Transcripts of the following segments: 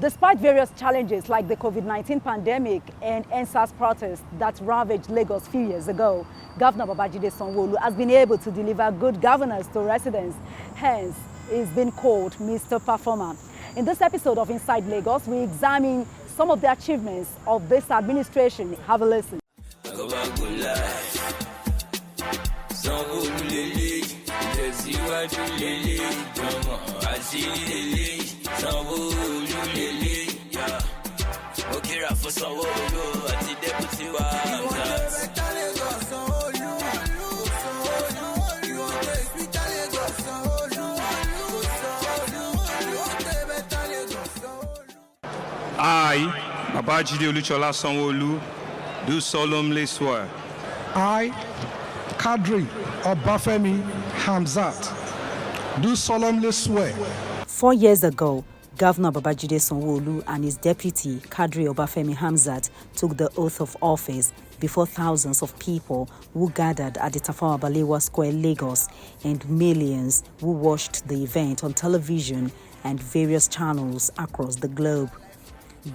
Despite various challenges like the COVID-19 pandemic and NSAS protests that ravaged Lagos a few years ago, Governor Babajide Sanwo-Olu has been able to deliver good governance to residents. Hence, he's been called Mr. Performer. In this episode of Inside Lagos, we examine some of the achievements of this administration. Have a listen. I, Babajide Sanwo-Olu, do solemnly swear. I, Kadri Obafemi Hamzat, do solemnly swear. 4 years ago, Governor Babajide Sanwo-Olu and his deputy, Kadri Obafemi Hamzat, took the oath of office before thousands of people who gathered at the Tafawa Balewa Square, Lagos, and millions who watched the event on television and various channels across the globe.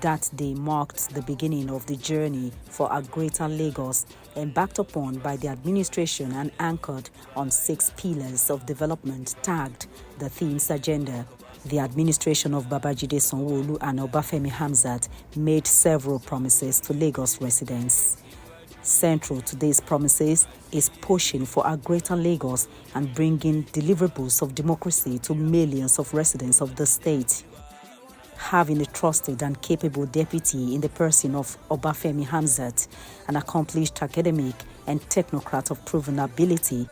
That day marked the beginning of the journey for a greater Lagos, embarked upon by the administration and anchored on 6 pillars of development tagged the theme's agenda. The administration of Babajide Sanwo-Olu and Obafemi Hamzat made several promises to Lagos residents. Central to these promises is pushing for a greater Lagos and bringing deliverables of democracy to millions of residents of the state. Having a trusted and capable deputy in the person of Obafemi Hamzat, an accomplished academic and technocrat of proven ability,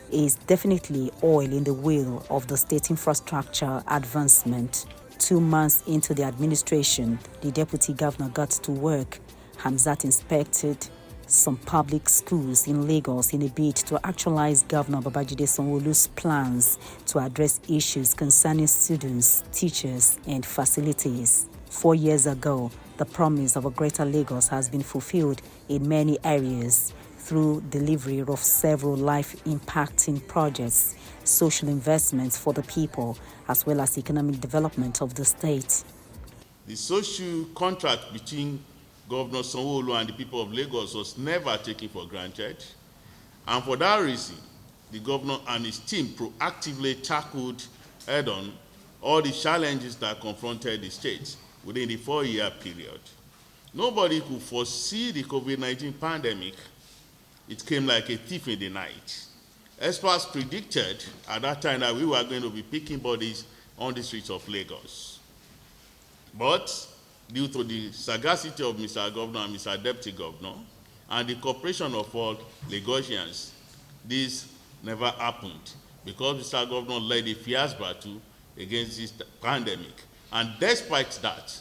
is definitely oil in the wheel of the state infrastructure advancement. 2 months into the administration, the deputy governor got to work. Hamzat inspected some public schools in Lagos in a bid to actualize Governor Babajide Sanwo-Olu's plans to address issues concerning students, teachers, and facilities. 4 years ago, the promise of a greater Lagos has been fulfilled in many areas through delivery of several life-impacting projects, social investments for the people, as well as economic development of the state. The social contract between Governor Sanwo-Olu and the people of Lagos was never taken for granted. And for that reason, the governor and his team proactively tackled head-on all the challenges that confronted the state within the 4-year period. Nobody could foresee the COVID-19 pandemic. It came like a thief in the night. Experts predicted at that time that we were going to be picking bodies on the streets of Lagos. But due to the sagacity of Mr. Governor and Mr. Deputy Governor and the cooperation of all Lagosians, this never happened because Mr. Governor led a fierce battle against this pandemic. And despite that,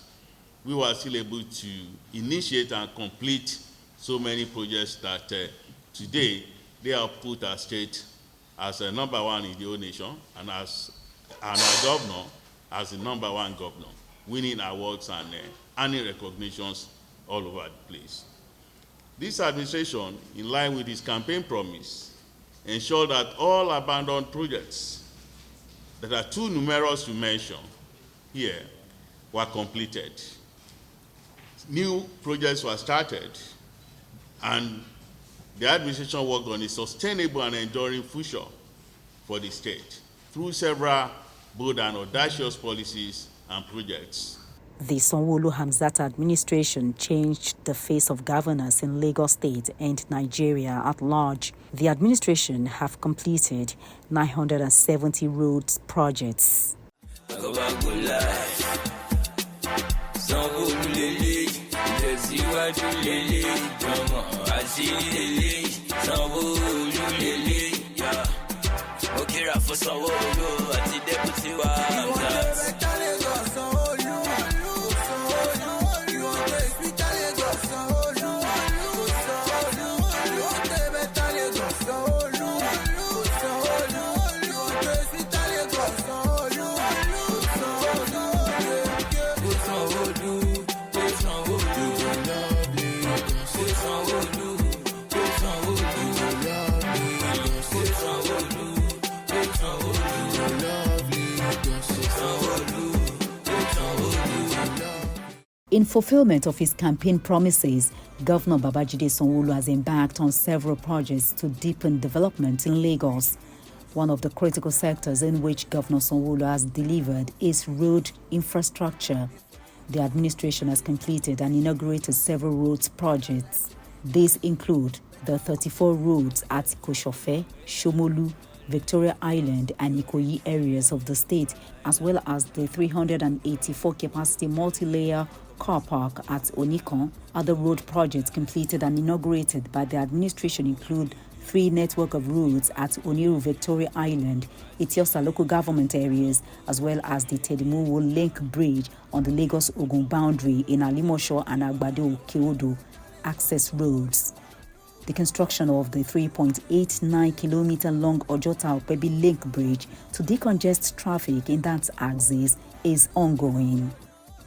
we were still able to initiate and complete so many projects that today they have put our state as a number 1 in the whole nation and as our governor as the number 1 governor, winning awards and earning recognitions all over the place. This administration, in line with its campaign promise, ensured that all abandoned projects that are too numerous to mention here were completed. New projects were started, and the administration worked on a sustainable and enduring future for the state through several bold and audacious policies and projects. The Sanwo-Olu Hamzat administration changed the face of governance in Lagos State and Nigeria at large. The administration have completed 970 roads projects. In fulfillment of his campaign promises, Governor Babajide Sanwo-Olu has embarked on several projects to deepen development in Lagos. One of the critical sectors in which Governor Sanwo-Olu has delivered is road infrastructure. The administration has completed and inaugurated several roads projects. These include the 34 roads at Koshofe, Shomolu, Victoria Island and Ikoyi areas of the state, as well as the 384 capacity multi-layer car park at Onikon. Other road projects completed and inaugurated by the administration include 3 network of roads at Oniru Victoria Island, Etiosa local government areas, as well as the Tedimuwo Link Bridge on the Lagos-Ogun boundary in Alimosho and Agbado-Okeodo access roads. The construction of the 3.89-kilometer long Ojota-Opebi Link Bridge to decongest traffic in that axis is ongoing.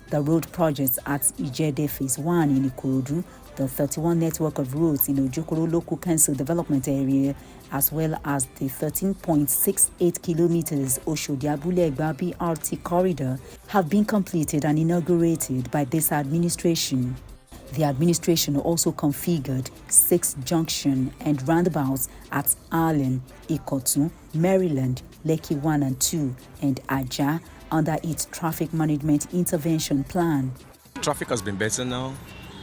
The road projects at Ijede Phase 1 in Ikorodu, the 31 network of roads in Ojokoro Local Council Development Area, as well as the 13.68 kilometers Oshodi-Abule-Egba BRT corridor have been completed and inaugurated by this administration. The administration also configured 6 junction and roundabouts at Allen, Ikotu, Maryland, Lekki 1 and 2, and Aja under its traffic management intervention plan. Traffic has been better now.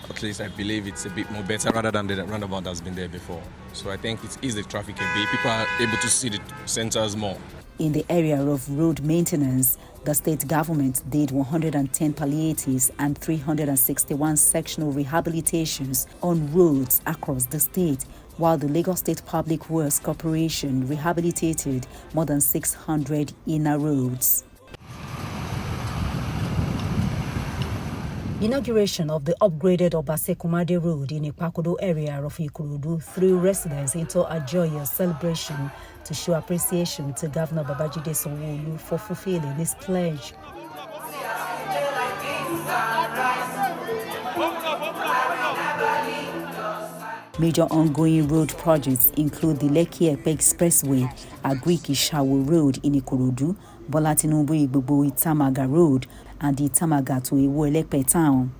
At least I believe it's a bit more better rather than the roundabout that's been there before. So I think it is the traffic a bit. People are able to see the centers more. In the area of road maintenance, the state government did 110 palliatives and 361 sectional rehabilitations on roads across the state, while the Lagos State Public Works Corporation rehabilitated more than 600 inner roads. Inauguration of the upgraded Obase-Kumade Road in Ipakodo area of Ikorodu threw residents into a joyous celebration to show appreciation to Governor Babajide Sanwo-Olu for fulfilling his pledge. Major ongoing road projects include the Lekki-Epe Expressway, Agric-Ishawo Road in Ikorodu, Bola Tinubu Igbogbo Itamaga Road, and the Itamaga to Iwo-Elepe Town.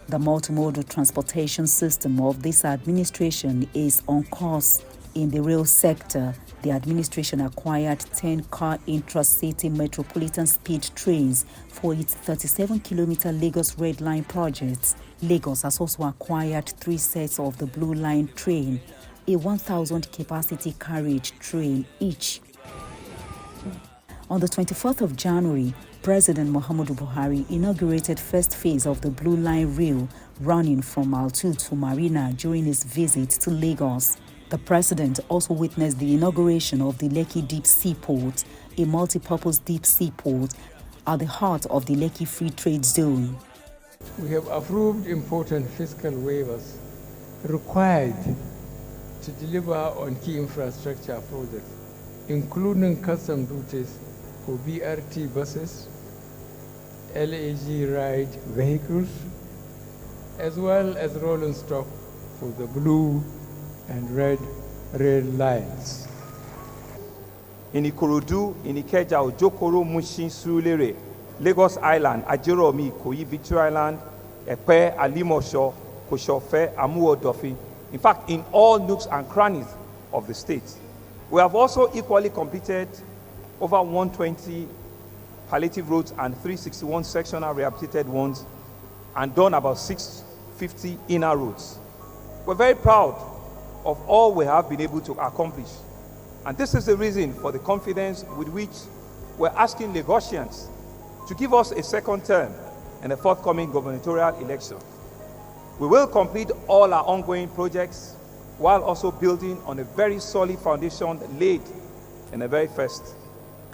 The multimodal transportation system of this administration is on course. In the rail sector, the administration acquired 10-car intra-city metropolitan speed trains for its 37-kilometer Lagos Red Line project. Lagos has also acquired 3 sets of the Blue Line train, a 1,000-capacity carriage train each. On the 24th of January, President Muhammadu Buhari inaugurated first phase of the Blue Line rail running from Altu to Marina during his visit to Lagos. The president also witnessed the inauguration of the Lekki Deep Sea Port, a multi-purpose deep sea port at the heart of the Lekki Free Trade Zone. We have approved important fiscal waivers required to deliver on key infrastructure projects, including custom duties for BRT buses, LAG ride vehicles, as well as rolling stock for the blue and red rail lines. In Ikorodu, in Ikeja, Ojokoro, Mushin, Surulere, Lagos Island, Ajeromi, Ikoyi, Victoria Island, Epe, Alimosho, Koshofe, Amuwo-Dofi. In fact, in all nooks and crannies of the state. We have also equally completed over 120 palliative roads and 361 sectional rehabilitated ones, and done about 650 inner roads. We're very proud of all we have been able to accomplish. And this is the reason for the confidence with which we're asking Lagosians to give us a second term in the forthcoming gubernatorial election. We will complete all our ongoing projects while also building on a very solid foundation laid in the very first.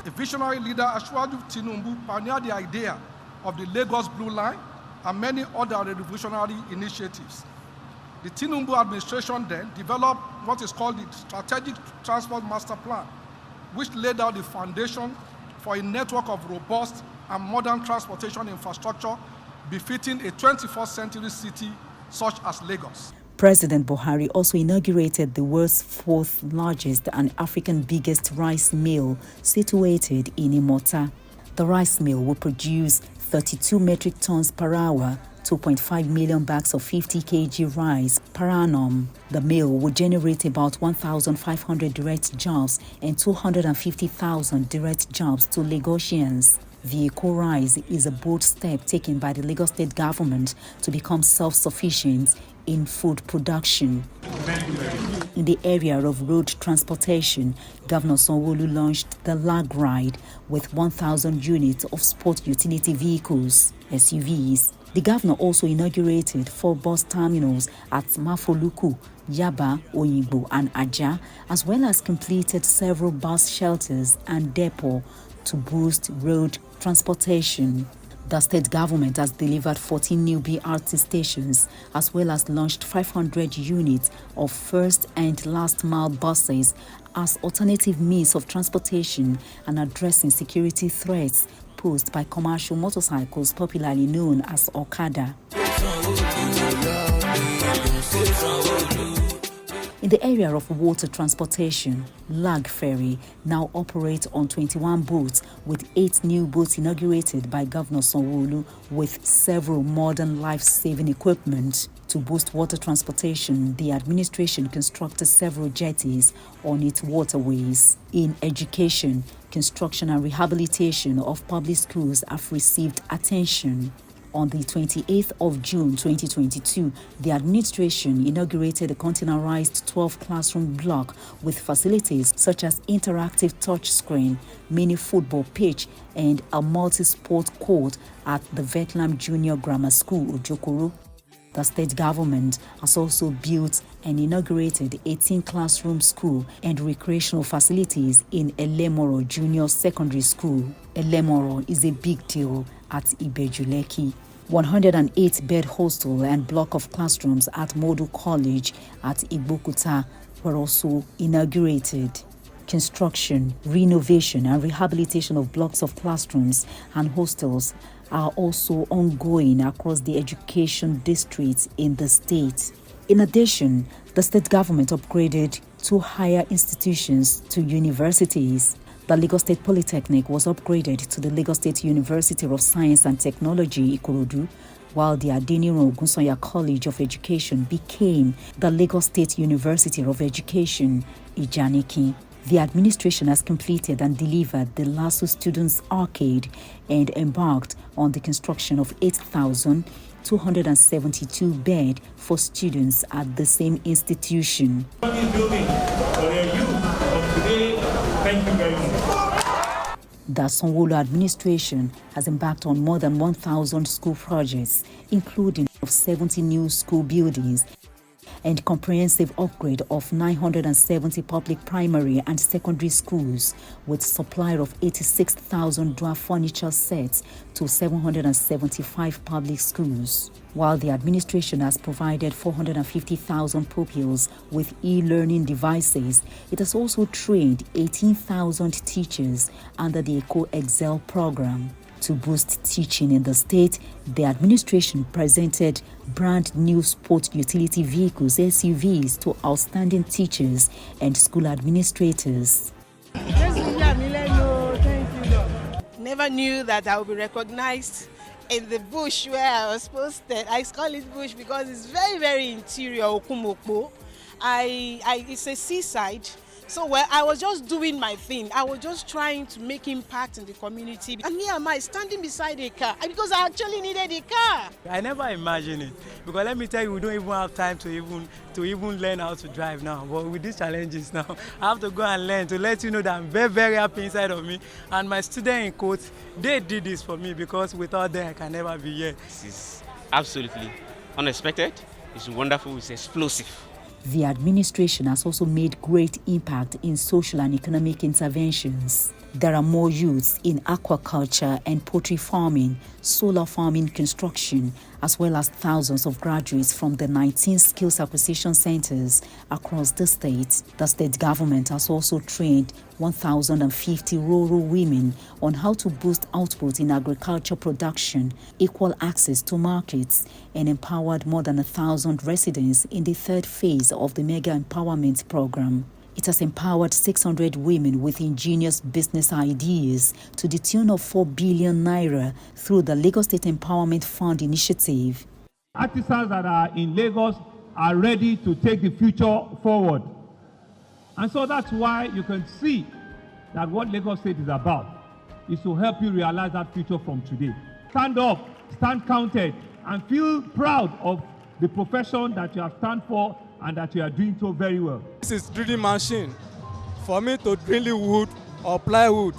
The visionary leader Asiwaju Tinubu pioneered the idea of the Lagos Blue Line and many other revolutionary initiatives. The Tinubu administration then developed what is called the Strategic Transport Master Plan, which laid out the foundation for a network of robust and modern transportation infrastructure befitting a 21st century city such as Lagos. President Buhari also inaugurated the world's 4th largest and African biggest rice mill situated in Imota. The rice mill will produce 32 metric tons per hour, 2.5 million bags of 50 kg rice per annum. The mill would generate about 1,500 direct jobs and 250,000 direct jobs to Lagosians. The eco-rise is a bold step taken by the Lagos State government to become self-sufficient in food production. In the area of road transportation, Governor Sanwo-Olu launched the Lag Ride with 1,000 units of sport utility vehicles, SUVs. The governor also inaugurated 4 bus terminals at Mafoluku, Yaba, Oyingbo and Aja, as well as completed several bus shelters and depot to boost road transportation. The state government has delivered 14 new BRT stations as well as launched 500 units of first and last mile buses as alternative means of transportation and addressing security threats posed by commercial motorcycles popularly known as Okada. In the area of water transportation, Lag Ferry now operates on 21 boats with 8 new boats inaugurated by Governor Sanwo-Olu with several modern life-saving equipment. To boost water transportation, the administration constructed several jetties on its waterways. In education, construction and rehabilitation of public schools have received attention. On the 28th of June 2022, the administration inaugurated a containerized 12-classroom block with facilities such as interactive touchscreen, mini football pitch, and a multi-sport court at the Vetlam Junior Grammar School, Ojokoro. The state government has also built and inaugurated 18-classroom school and recreational facilities in Elemoro Junior Secondary School. Elemoro is a big deal at Ibejuleki. 108-bed hostel and block of classrooms at Modu College at Igbokuta were also inaugurated. Construction, renovation and rehabilitation of blocks of classrooms and hostels are also ongoing across the education districts in the state. In addition, the state government upgraded 2 higher institutions to universities. The Lagos State Polytechnic was upgraded to the Lagos State University of Science and Technology, Ikorodu, while the Adeniran Ogunsanya College of Education became the Lagos State University of Education, Ijaniki. The administration has completed and delivered the LASU Students Arcade and embarked on the construction of 8,272 beds for students at the same institution. The Sanwo-Olu administration has embarked on more than 1,000 school projects, including 70 new school buildings and comprehensive upgrade of 970 public primary and secondary schools, with supply of 86,000 dwarf furniture sets to 775 public schools. While the administration has provided 450,000 pupils with e-learning devices, it has also trained 18,000 teachers under the Eco Excel program. To boost teaching in the state, the administration presented brand new sport utility vehicles, SUVs, to outstanding teachers and school administrators. Never knew that I would be recognized in the bush where I was posted. I call it bush because it's very, very interior, Okumokpo. It's a seaside. So I was just doing my thing. I was just trying to make impact in the community. And here am I standing beside a car because I actually needed a car. I never imagined it because let me tell you, we don't even have time to even learn how to drive now. But with these challenges now, I have to go and learn to let you know that I'm very, very happy inside of me. And my student in quotes, they did this for me because without them, I can never be here. This is absolutely unexpected. It's wonderful. It's explosive. The administration has also made great impact in social and economic interventions. There are more youths in aquaculture and poultry farming, solar farming construction, as well as thousands of graduates from the 19 skills acquisition centers across the state. The state government has also trained 1,050 rural women on how to boost output in agriculture production, equal access to markets, and empowered more than 1,000 residents in the 3rd phase of the Mega Empowerment Program. It has empowered 600 women with ingenious business ideas to the tune of 4 billion naira through the Lagos State Empowerment Fund initiative. Artisans that are in Lagos are ready to take the future forward. And so that's why you can see that what Lagos State is about is to help you realize that future from today. Stand up, stand counted, and feel proud of the profession that you have stand for and that you are doing so very well. This is drilling machine for me to drill wood or plywood.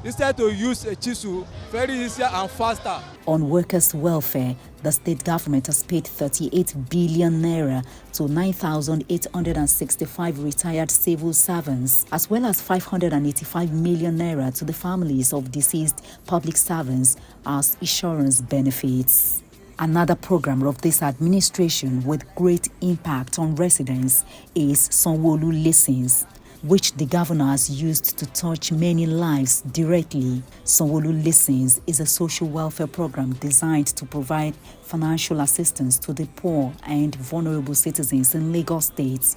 Instead to use a chisel, very easier and faster. On workers' welfare, the state government has paid 38 billion naira to 9,865 retired civil servants, as well as 585 million naira to the families of deceased public servants as insurance benefits. Another program of this administration with great impact on residents is Sanwo-Olu Listens, which the governor has used to touch many lives directly. Sanwo-Olu Listens is a social welfare program designed to provide financial assistance to the poor and vulnerable citizens in Lagos State.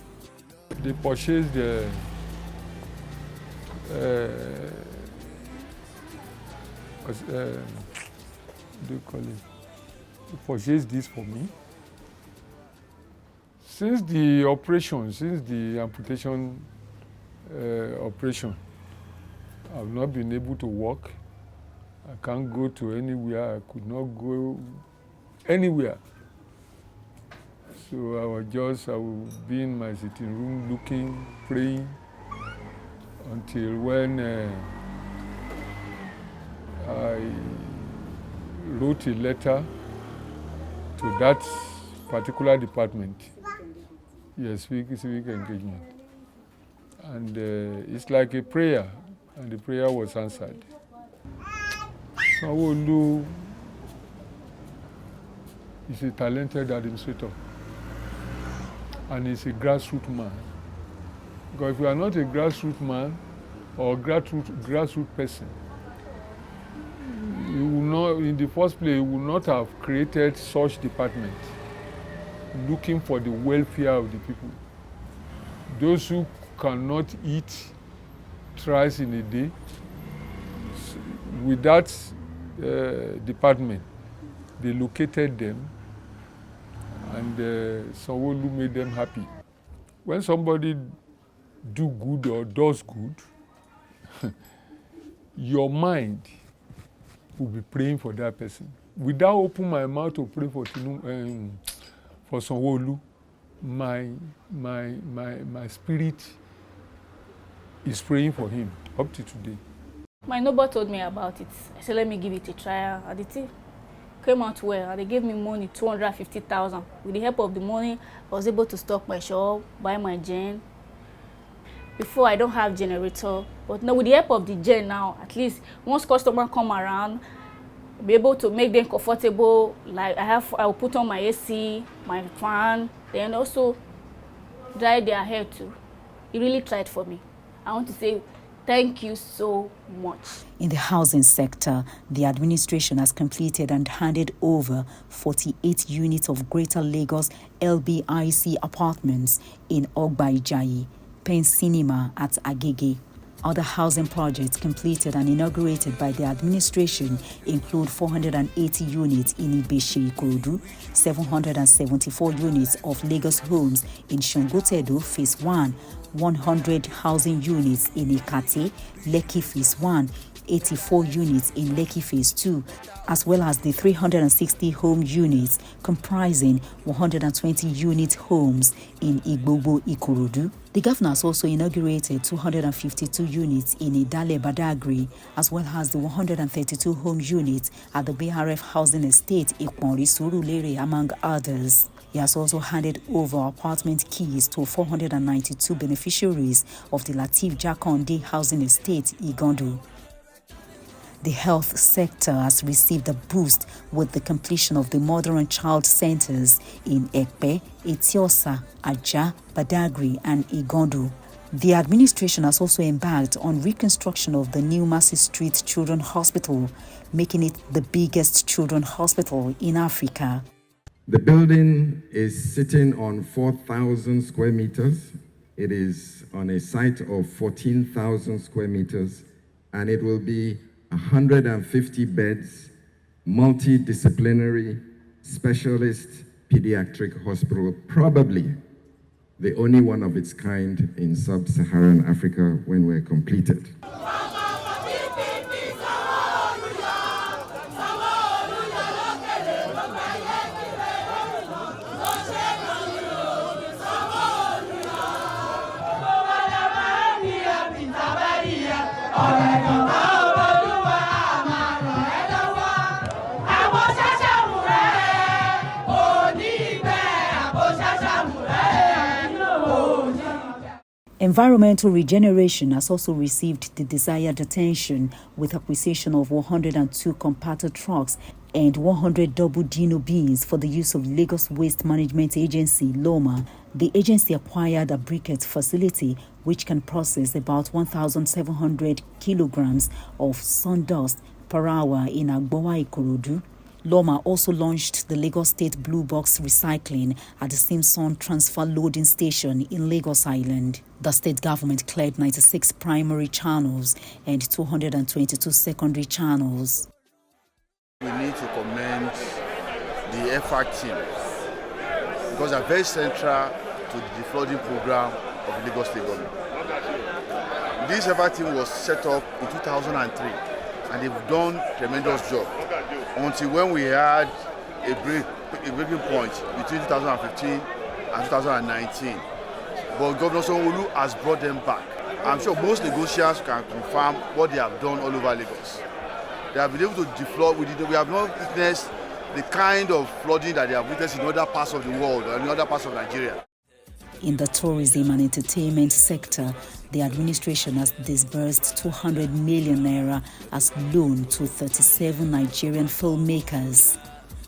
They purchased the what do you call it? They purchased this for me. Since the amputation operation, I've not been able to walk. I can't go to anywhere. I could not go anywhere. So I will be in my sitting room looking, praying, until when I wrote a letter to that particular department. Yes, civic engagement. And it's like a prayer, and the prayer was answered. Sanwo-Olu is a talented administrator, and he's a grassroots man. Because if you are not a grassroots man or grassroots person, you will not, in the first place, you will not have created such department looking for the welfare of the people. Those who cannot eat thrice in a day, with that department, they located them, and Sanwo-Olu made them happy. When somebody do good or does good, your mind will be praying for that person. Without opening my mouth to pray for Sanwo-Olu, my spirit is praying for him up to today. My neighbor told me about it. I said, let me give it a try. And it came out well. And they gave me money, 250,000. With the help of the money, I was able to stock my shop, buy my gen. Before, I don't have generator. But now with the help of the gen now, at least once customers come around, I'll be able to make them comfortable. Like I will put on my AC, my fan, then also dry their hair too. He really tried for me. I want to say thank you so much. In the housing sector, the administration has completed and handed over 48 units of Greater Lagos LBIC apartments in Ogba Ijayi, Pen Cinema at Agege. Other housing projects completed and inaugurated by the administration include 480 units in Ibeshe Ikorodu, 774 units of Lagos homes in Shongotedo Phase 1, 100 housing units in Ikate, Lekki Phase 1, 84 units in Lekki Phase 2, as well as the 360 home units comprising 120 unit homes in Igbobo Ikorodu. The governor has also inaugurated 252 units in Idale Badagry, as well as the 132 home units at the BRF Housing Estate Iponri Surulere, among others. He has also handed over apartment keys to 492 beneficiaries of the Lateef Jakonde Housing Estate, Igondo. The health sector has received a boost with the completion of the mother and child centers in Ekpe, Etiosa, Aja, Badagry, and Igondo. The administration has also embarked on reconstruction of the new Massey Street Children's Hospital, making it the biggest children's hospital in Africa. The building is sitting on 4,000 square meters It is on a site of 14,000 square meters, and it will be 150 beds, multidisciplinary, specialist pediatric hospital, probably the only one of its kind in sub-Saharan Africa when we're completed. Environmental regeneration has also received the desired attention with acquisition of 102 compactor trucks and 100 double Dino bins for the use of Lagos Waste Management Agency, LOMA. The agency acquired a briquette facility which can process about 1,700 kilograms of sawdust per hour in Agbowa, Ikorodu. LOMA also launched the Lagos State Blue Box Recycling at the Simpson Transfer Loading Station in Lagos Island. The state government cleared 96 primary channels and 222 secondary channels. We need to commend the effort team because they are very central to the flooding program of the Lagos State government. This effort team was set up in 2003 and they've done a tremendous job until when we had a breaking point between 2015 and 2019. But Governor Sanwo-Olu has brought them back. I'm sure most negotiators can confirm what they have done all over Lagos. They have been able to deflood. We have not witnessed the kind of flooding that they have witnessed in other parts of the world or in other parts of Nigeria. In the tourism and entertainment sector, the administration has disbursed 200 million naira as loan to 37 Nigerian filmmakers.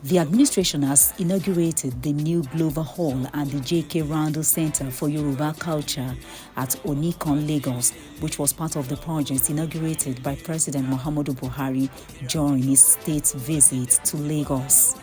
The administration has inaugurated the new Glover Hall and the J.K. Randall Center for Yoruba Culture at Onikon, Lagos, which was part of the project inaugurated by President Muhammadu Buhari during his state visit to Lagos.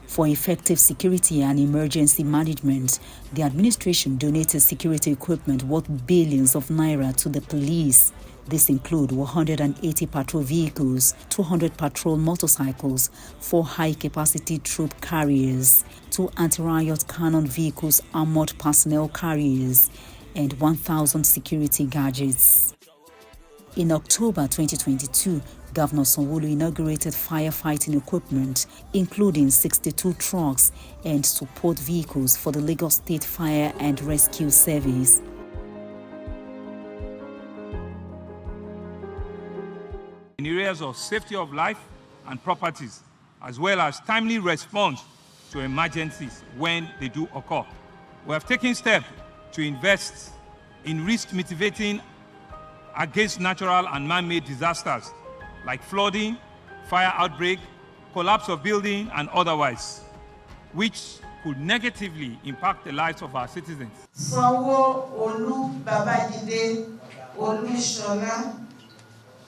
For effective security and emergency management, the administration donated security equipment worth billions of naira to the police. This includes 180 patrol vehicles, 200 patrol motorcycles, 4 high-capacity troop carriers, 2 anti-riot cannon vehicles, armored personnel carriers, and 1,000 security gadgets. In October 2022, Governor Sanwo-Olu inaugurated firefighting equipment, including 62 trucks and support vehicles for the Lagos State Fire and Rescue Service. In areas of safety of life and properties, as well as timely response to emergencies when they do occur. We have taken steps to invest in risk mitigating against natural and man-made disasters like flooding, fire outbreak, collapse of building, and otherwise, which could negatively impact the lives of our citizens. Sanwo-Olu Babajide Sanwo-Olu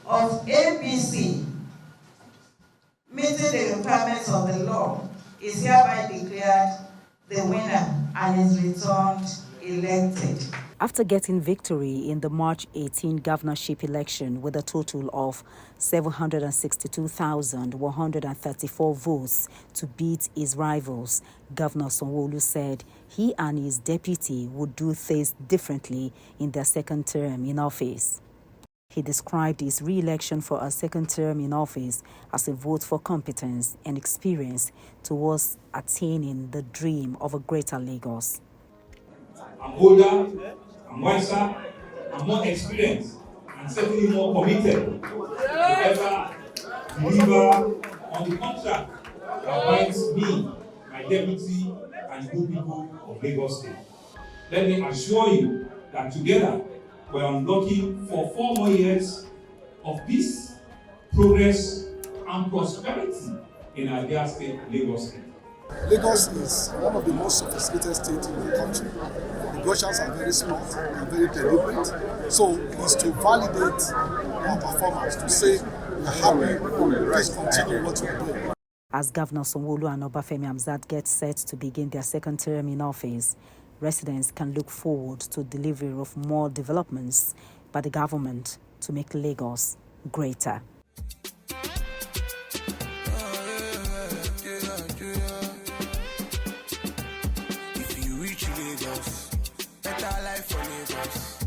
of APC, meeting the requirements of the law, is hereby declared the winner and is returned elected. After getting victory in the March 18 governorship election with a total of 762,134 votes to beat his rivals, Governor Sanwo-Olu said he and his deputy would do things differently in their second term in office. He described his re-election for a second term in office as a vote for competence and experience towards attaining the dream of a greater Lagos. I'm older, I'm wiser, I'm more experienced, and certainly more committed to ever deliver on the contract that binds me, my deputy, and good people of Lagos State. Let me assure you that together we're unlocking for 4 more years of peace, progress, and prosperity in our dear state, Lagos State. Lagos is one of the most sophisticated states in the country. The Gauchans are very smart and very deliberate. So it is to validate our performance, to say we're happy, please continue what we're doing. As Governor Sanwo-Olu and Obafemi Hamzat get set to begin their second term in office, residents can look forward to delivery of more developments by the government to make Lagos greater. If you reach Lagos, better life for Lagos,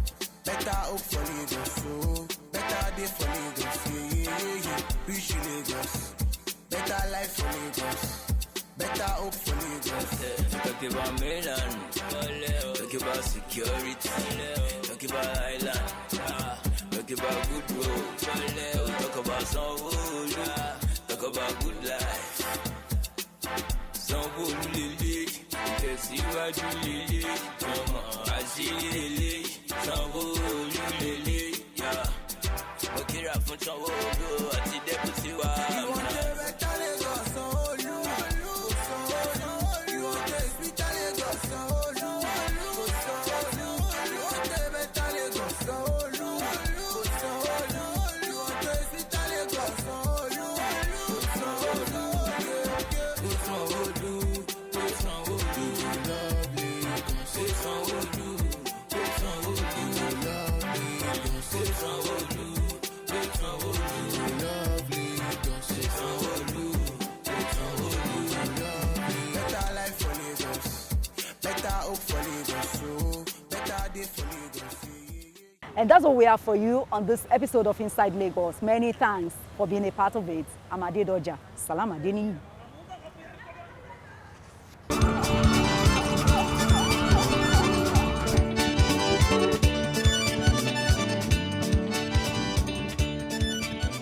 better hope for Lagos, oh, better day for Lagos, yeah. Reach Lagos, better life for Lagos, better hope for Lagos. Talk about Milan, talk about security, talk about island, talk about good road, talk about Sanwo-Olu, talk about good life. Sanwo-Olu lele, tẹ̀síwájú lele, ọmọ àṣírí lele, Sanwo-Olu lele, mo kíra fún Sanwo-Olu àti dẹ́kun wa. And that's what we have for you on this episode of Inside Lagos. Many thanks for being a part of it. I'm Ade Doja. Salam Adeni.